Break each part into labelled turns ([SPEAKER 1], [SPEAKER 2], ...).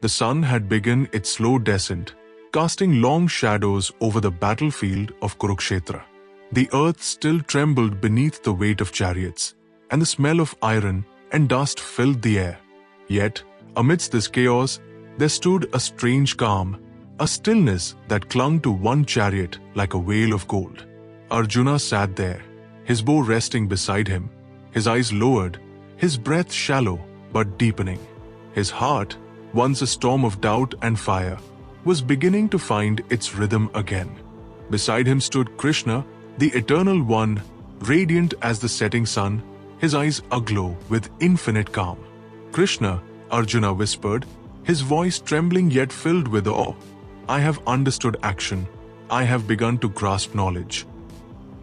[SPEAKER 1] The sun had begun its slow descent, casting long shadows over the battlefield of Kurukshetra. The earth still trembled beneath the weight of chariots, and the smell of iron and dust filled the air. Yet, amidst this chaos, there stood a strange calm, a stillness that clung to one chariot like a veil of gold. Arjuna sat there, his bow resting beside him, his eyes lowered, his breath shallow but deepening. His heart, once a storm of doubt and fire, was beginning to find its rhythm again. Beside him stood Krishna, the Eternal One, radiant as the setting sun, his eyes aglow with infinite calm. "Krishna," Arjuna whispered, his voice trembling yet filled with awe, "I have understood action. I have begun to grasp knowledge.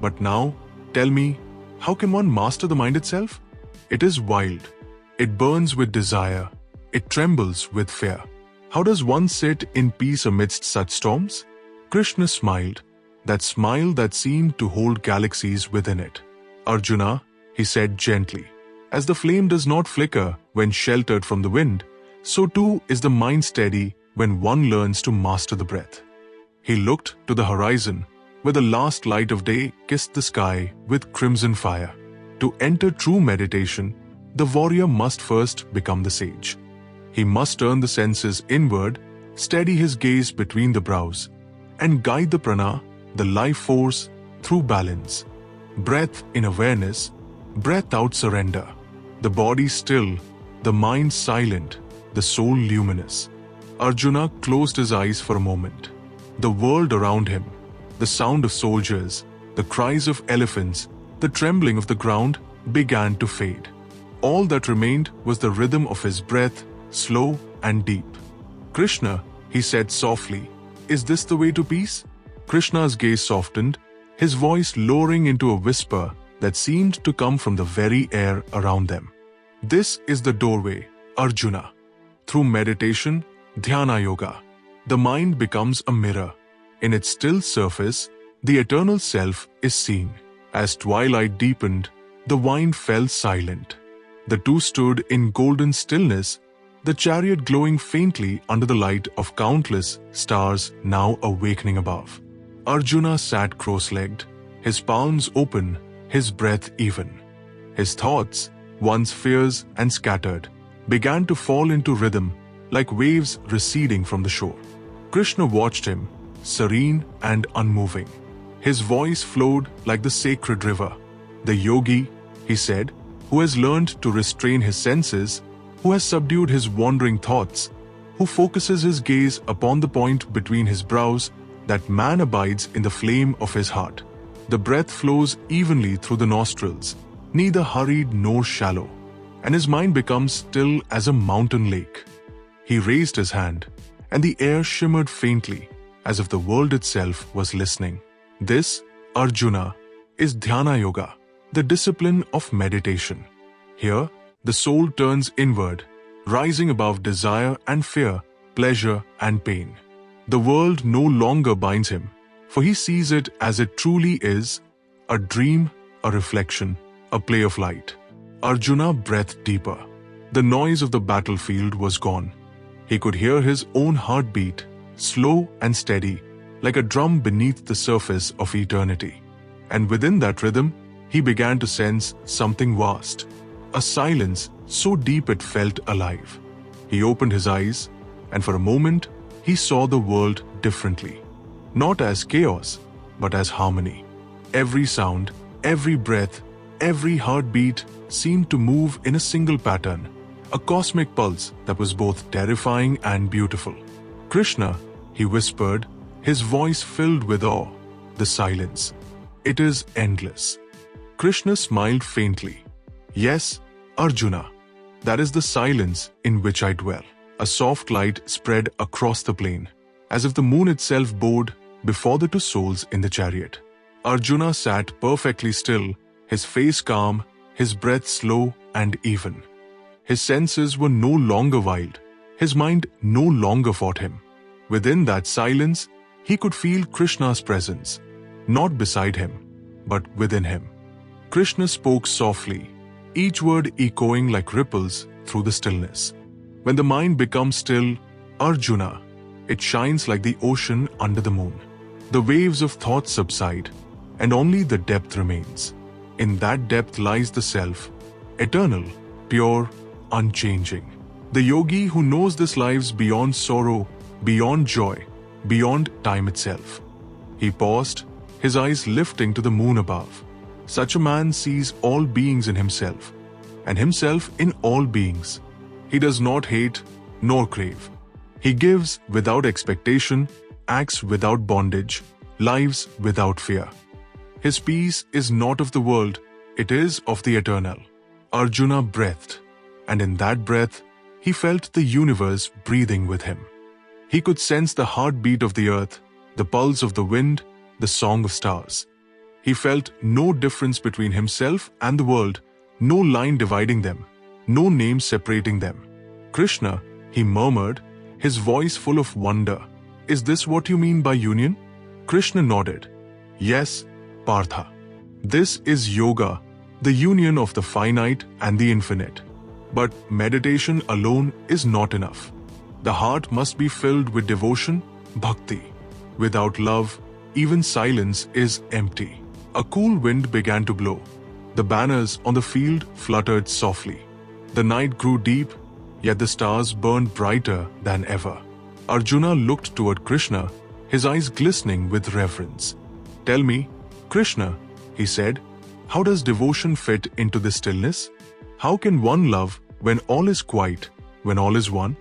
[SPEAKER 1] But now, tell me, how can one master the mind itself? It is wild. It burns with desire. It trembles with fear. How does one sit in peace amidst such storms?" Krishna smiled, that smile that seemed to hold galaxies within it. "Arjuna," he said gently, "as the flame does not flicker when sheltered from the wind, so too is the mind steady when one learns to master the breath." He looked to the horizon, where the last light of day kissed the sky with crimson fire. To enter true meditation, the warrior must first become the sage. He must turn the senses inward, steady his gaze between the brows, and guide the prana, the life force, through balance. Breath in awareness, breath out surrender. The body still, the mind silent, the soul luminous. Arjuna closed his eyes for a moment. The world around him, the sound of soldiers, the cries of elephants, the trembling of the ground began to fade. All that remained was the rhythm of his breath, slow and deep. "Krishna," he said softly, "is this the way to peace?" Krishna's gaze softened, his voice lowering into a whisper that seemed to come from the very air around them. "This is the doorway, Arjuna. Through meditation, Dhyanayoga, the mind becomes a mirror. In its still surface, the eternal self is seen." As twilight deepened, the wind fell silent. The two stood in golden stillness, the chariot glowing faintly under the light of countless stars now awakening above. Arjuna sat cross-legged, his palms open, his breath even. His thoughts, once fierce and scattered, began to fall into rhythm like waves receding from the shore. Krishna watched him, serene and unmoving. His voice flowed like the sacred river. "The yogi," he said, "who has learned to restrain his senses, who has subdued his wandering thoughts, who focuses his gaze upon the point between his brows, that man abides in the flame of his heart. The breath flows evenly through the nostrils, neither hurried nor shallow, and his mind becomes still as a mountain lake." He raised his hand, and the air shimmered faintly, as if the world itself was listening. "This, Arjuna, is Dhyana Yoga, the discipline of meditation. Here, the soul turns inward, rising above desire and fear, pleasure and pain. The world no longer binds him, for he sees it as it truly is, a dream, a reflection, a play of light." Arjuna breathed deeper. The noise of the battlefield was gone. He could hear his own heartbeat, slow and steady, like a drum beneath the surface of eternity. And within that rhythm, he began to sense something vast, a silence so deep it felt alive. He opened his eyes, and for a moment, he saw the world differently. Not as chaos, but as harmony. Every sound, every breath, every heartbeat seemed to move in a single pattern, a cosmic pulse that was both terrifying and beautiful. "Krishna," he whispered, his voice filled with awe, "the silence. It is endless." Krishna smiled faintly. "Yes, Arjuna, that is the silence in which I dwell." A soft light spread across the plain, as if the moon itself bowed before the two souls in the chariot. Arjuna sat perfectly still, his face calm, his breath slow and even. His senses were no longer wild, his mind no longer fought him. Within that silence, he could feel Krishna's presence, not beside him, but within him. Krishna spoke softly, each word echoing like ripples through the stillness. When the mind becomes still, Arjuna, it shines like the ocean under the moon. The waves of thought subside, and only the depth remains. In that depth lies the self, eternal, pure, unchanging. The yogi who knows this lives beyond sorrow, beyond joy, beyond time itself. He paused, his eyes lifting to the moon above. Such a man sees all beings in himself, and himself in all beings. He does not hate nor crave. He gives without expectation, acts without bondage, lives without fear. His peace is not of the world, it is of the eternal. Arjuna breathed, and in that breath, he felt the universe breathing with him. He could sense the heartbeat of the earth, the pulse of the wind, the song of stars. He felt no difference between himself and the world, no line dividing them, no name separating them. Krishna, he murmured, his voice full of wonder, "Is this what you mean by union?" Krishna nodded. "Yes, Partha. This is yoga, the union of the finite and the infinite. But meditation alone is not enough. The heart must be filled with devotion, bhakti. Without love, even silence is empty." A cool wind began to blow. The banners on the field fluttered softly. The night grew deep, yet the stars burned brighter than ever. Arjuna looked toward Krishna, his eyes glistening with reverence. "Tell me, Krishna," he said, "how does devotion fit into this stillness? How can one love when all is quiet, when all is one?"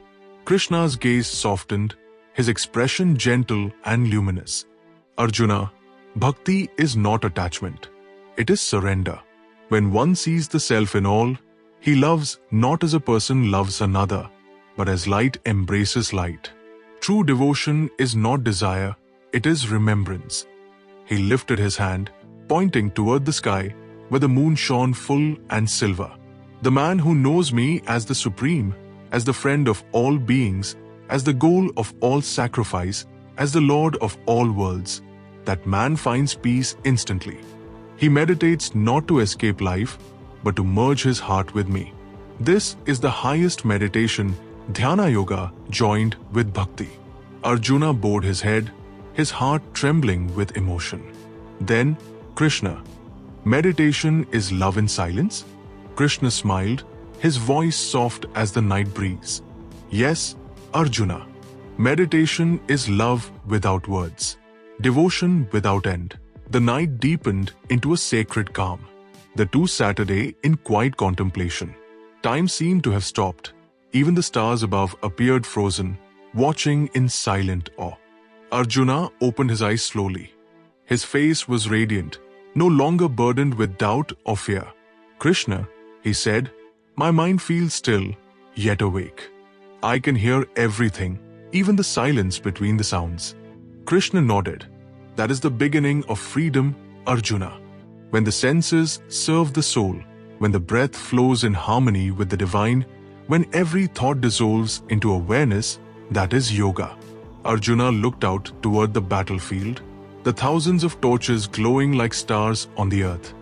[SPEAKER 1] Krishna's gaze softened, his expression gentle and luminous. "Arjuna, bhakti is not attachment. It is surrender. When one sees the self in all, he loves not as a person loves another, but as light embraces light. True devotion is not desire, it is remembrance." He lifted his hand, pointing toward the sky, where the moon shone full and silver. "The man who knows me as the Supreme, as the friend of all beings, as the goal of all sacrifice, as the Lord of all worlds, that man finds peace instantly. He meditates not to escape life, but to merge his heart with me. This is the highest meditation, Dhyanayoga joined with bhakti." Arjuna bowed his head, his heart trembling with emotion. Then, "Krishna, meditation is love in silence?" Krishna smiled, his voice soft as the night breeze. "Yes, Arjuna. Meditation is love without words, devotion without end." The night deepened into a sacred calm. The two sat a day in quiet contemplation. Time seemed to have stopped. Even the stars above appeared frozen, watching in silent awe. Arjuna opened his eyes slowly. His face was radiant, no longer burdened with doubt or fear. "Krishna," he said, "my mind feels still, yet awake. I can hear everything, even the silence between the sounds." Krishna nodded. "That is the beginning of freedom, Arjuna. When the senses serve the soul, when the breath flows in harmony with the divine, when every thought dissolves into awareness, that is yoga." Arjuna looked out toward the battlefield, the thousands of torches glowing like stars on the earth.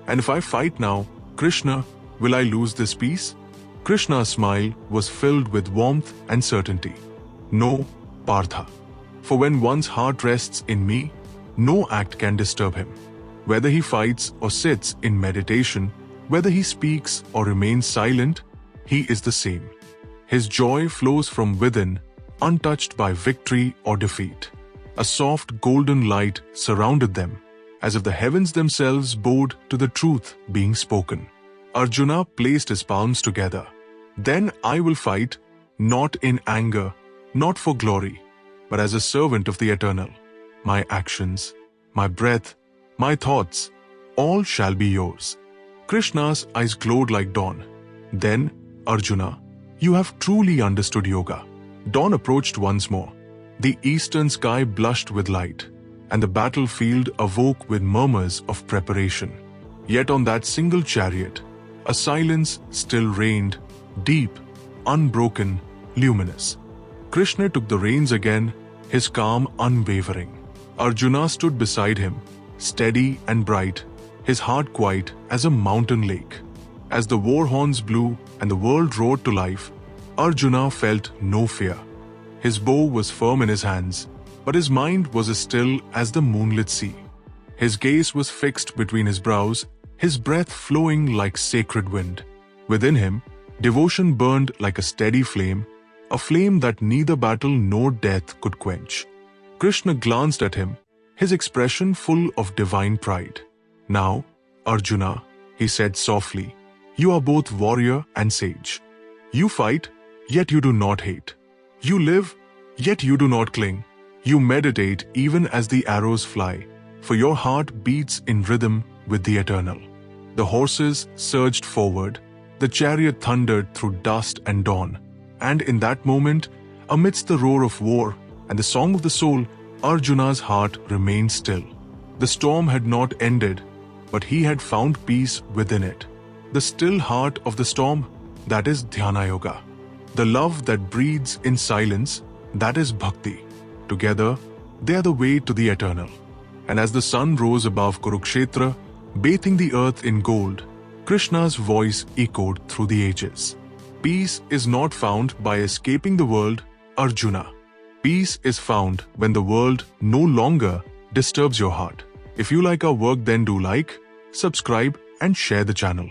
[SPEAKER 1] "And if I fight now, Krishna, will I lose this peace?" Krishna's smile was filled with warmth and certainty. "No, Partha. For when one's heart rests in me, no act can disturb him. Whether he fights or sits in meditation, whether he speaks or remains silent, he is the same. His joy flows from within, untouched by victory or defeat." A soft golden light surrounded them, as if the heavens themselves bowed to the truth being spoken. Arjuna placed his palms together. "Then I will fight, not in anger, not for glory, but as a servant of the eternal. My actions, my breath, my thoughts, all shall be yours." Krishna's eyes glowed like dawn. "Then, Arjuna, you have truly understood yoga." Dawn approached once more. The eastern sky blushed with light, and the battlefield awoke with murmurs of preparation. Yet on that single chariot, a silence still reigned, deep, unbroken, luminous. Krishna took the reins again, his calm unwavering. Arjuna stood beside him, steady and bright, his heart quiet as a mountain lake. As the war horns blew and the world roared to life, Arjuna felt no fear. His bow was firm in his hands, but his mind was as still as the moonlit sea. His gaze was fixed between his brows, his breath flowing like sacred wind. Within him, devotion burned like a steady flame, a flame that neither battle nor death could quench. Krishna glanced at him, his expression full of divine pride. "Now, Arjuna," he said softly, "you are both warrior and sage. You fight, yet you do not hate. You live, yet you do not cling. You meditate even as the arrows fly, for your heart beats in rhythm with the eternal." The horses surged forward, the chariot thundered through dusk and dawn, and in that moment, amidst the roar of war and the song of the soul, Arjuna's heart remained still. The storm had not ended, but he had found peace within it. The still heart of the storm, that is Dhyanayoga. The love that breathes in silence, that is Bhakti. Together, they are the way to the eternal. And as the sun rose above Kurukshetra, bathing the earth in gold, Krishna's voice echoed through the ages. Peace is not found by escaping the world, Arjuna. Peace is found when the world no longer disturbs your heart. If you like our work, then do like, subscribe, and share the channel.